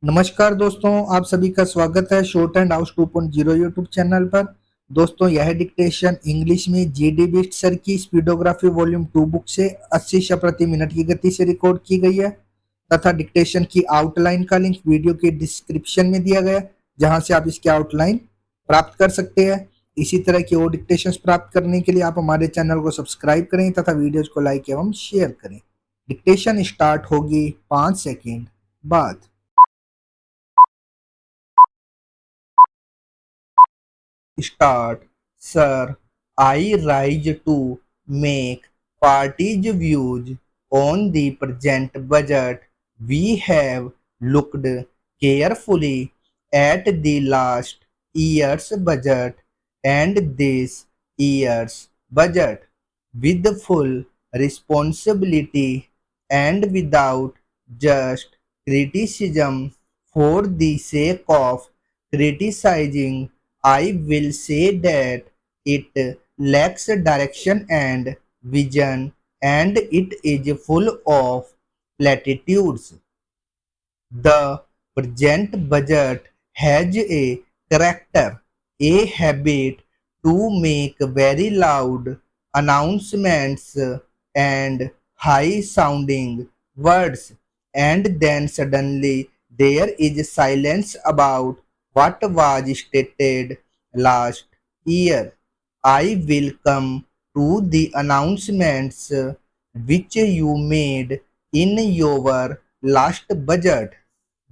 नमस्कार दोस्तों, आप सभी का स्वागत है short and house 2.0 YouTube channel पर। दोस्तों, यह डिक्टेशन इंग्लिश में जीडी सर की स्पीडोग्राफी वॉल्यूम 2 बुक से 80 शब्द प्रति मिनट की गति से रिकॉर्ड की गई है तथा डिक्टेशन की आउटलाइन का लिंक वीडियो के डिस्क्रिप्शन में दिया गया है, जहां से आप इसकी आउटलाइन प्राप्त कर सकते हैं। इसी तरह की और डिक्टेशन प्राप्त करने के लिए आप हमारे चैनल को सब्सक्राइब करें तथा वीडियोज को लाइक एवं शेयर करें। डिक्टेशन स्टार्ट होगी 5 सेकेंड बाद। Start. Sir, I rise to make party's views on the present budget. We have looked carefully at the last year's budget and this year's budget with full responsibility and without just criticism for the sake of criticizing. I will say that it lacks direction and vision and it is full of platitudes. The present budget has a character, a habit to make very loud announcements and high sounding words, and then suddenly there is silence about what was stated last year. I will come to the announcements which you made in your last budget,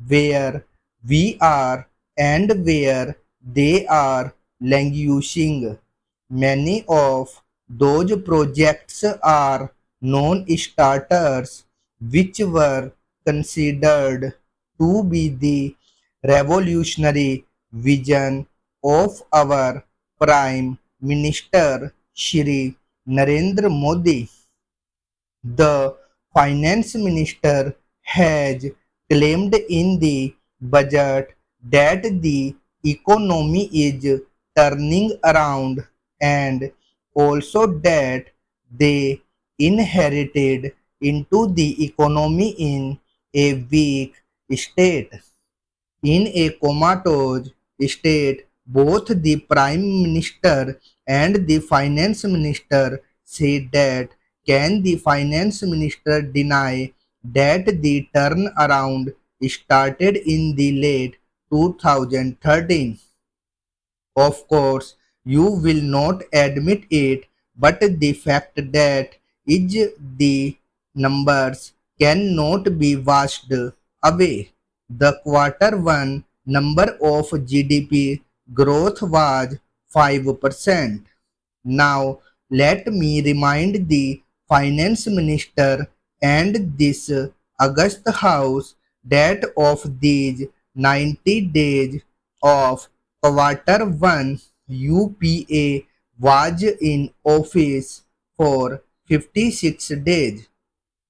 where we are and where they are languishing. Many of those projects are non-starters which were considered to be the revolutionary vision of our Prime Minister Shri Narendra Modi. The finance minister has claimed in the budget that the economy is turning around and also that they inherited into the economy in a weak state. In a comatose state, both the Prime Minister and the Finance Minister said that. Can the Finance Minister deny that the turnaround started in the late 2013? Of course, you will not admit it, but the fact that is the numbers cannot be washed away. The quarter one number of GDP growth was 5%. Now, let me remind the finance minister and this August House that of these 90 days of quarter one, UPA was in office for 56 days.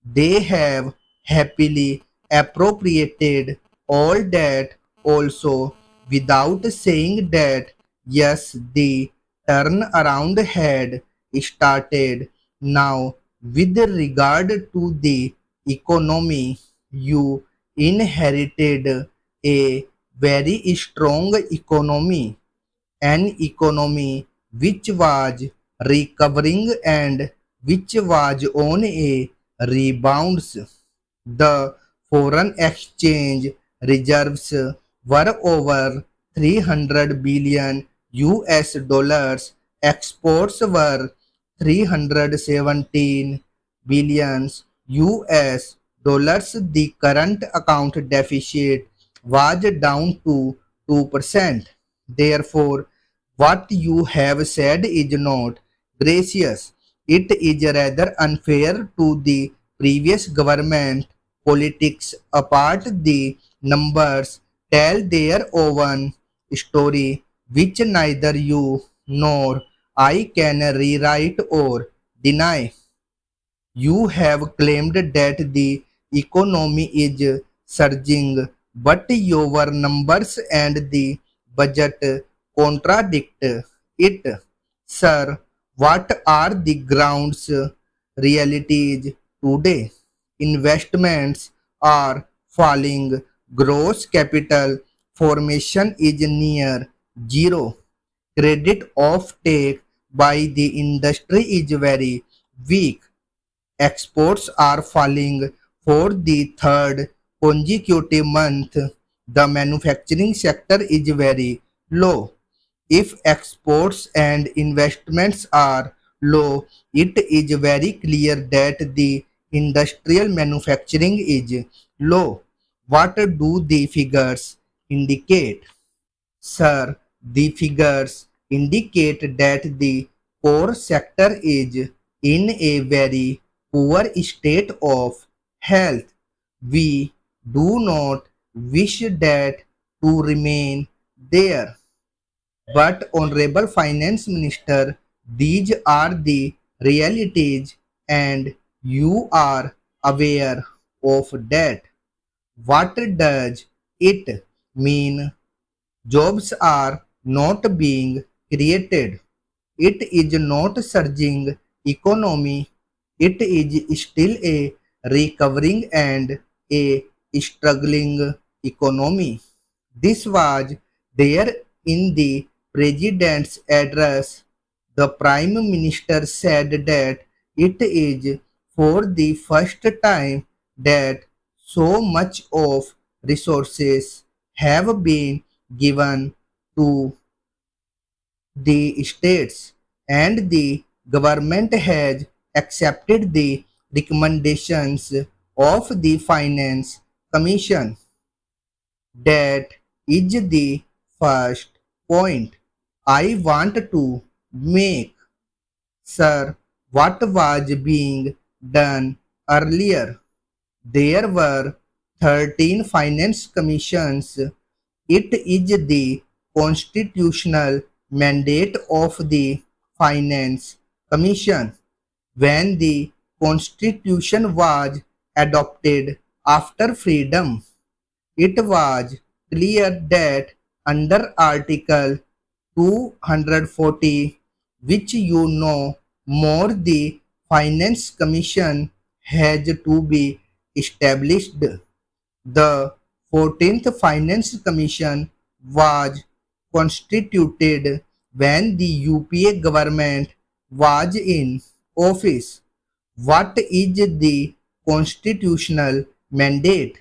They have happily appropriated all that also without saying that yes, the turnaround had started. Now, with regard to the economy, you inherited a very strong economy, an economy which was recovering and which was on a rebounds. The foreign exchange reserves were over 300 billion US dollars. Exports were 317 billions US dollars. The current account deficit was down to 2%. Therefore, what you have said is not gracious. It is rather unfair to the previous government. Politics apart, the numbers tell their own story, which neither you nor I can rewrite or deny. You have claimed that the economy is surging, but your numbers and the budget contradict it. Sir, what are the grounds realities today? Investments are falling, Gross capital formation is near zero. Credit offtake by the industry is very weak. Exports are falling for the third consecutive month. The manufacturing sector is very low. If exports and investments are low, it is very clear that the industrial manufacturing is low. What do the figures indicate? Sir, the figures indicate that the core sector is in a very poor state of health. We do not wish that to remain there. But, Honorable Finance Minister, these are the realities and you are aware of that. What does it mean? Jobs are not being created. It is not surging economy. It is still a recovering and a struggling economy. This was there in the president's address. The prime minister said that it is for the first time that so much of resources have been given to the states and the government has accepted the recommendations of the finance commission. That is the first point I want to make. Sir, what was being done earlier? There were 13 finance commissions. It is the constitutional mandate of the finance commission. When the constitution was adopted after freedom, it was clear that under Article 240, which you know more, the Finance Commission has to be established. The 14th Finance Commission was constituted when the UPA government was in office. What is the constitutional mandate?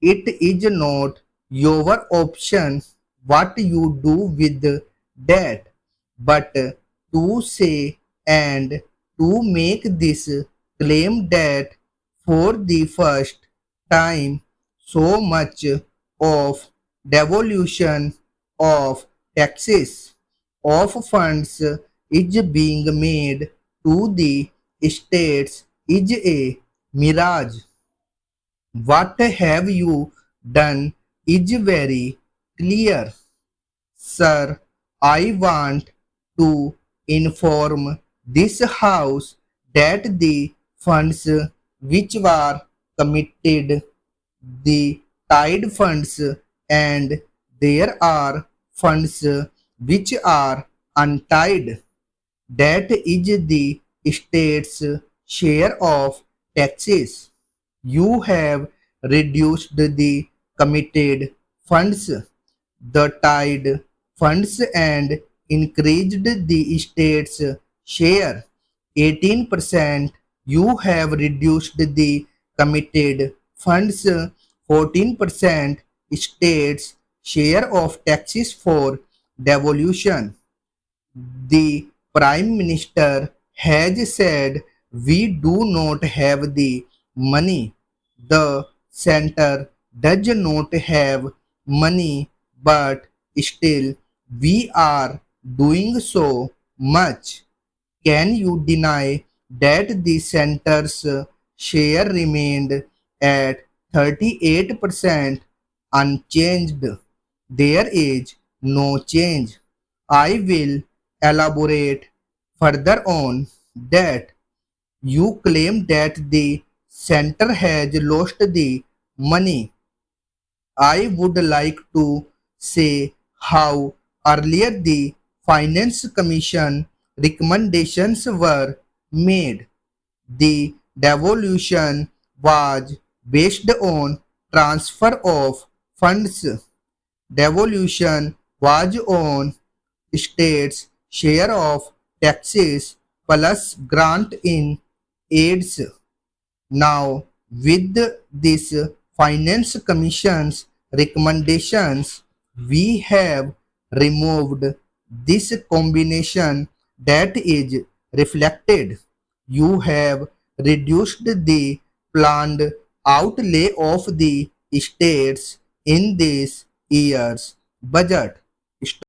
It is not your option what you do with that, but to say and to make this claim that for the first time so much of devolution of taxes of funds is being made to the states is a mirage. What have you done is very clear. Sir, I want to inform this House that the funds which were committed, the tied funds, and there are funds which are untied. That is the state's share of taxes. You have reduced the committed funds, the tied funds, and increased the state's share. 18% you have reduced the committed funds, 14% state's share of taxes for devolution. The Prime Minister has said we do not have the money. The center does not have money, but still we are doing so much. Can you deny that the center's share remained at 38% unchanged? There is no change. I will elaborate further on that. You claim that the center has lost the money. I would like to say how earlier the Finance Commission recommendations were made. The devolution was based on transfer of funds devolution was on states' share of taxes plus grant in aids. Now, with this Finance Commission's recommendations, we have removed this combination that is reflected. You have reduced the planned outlay of the states in this year's budget.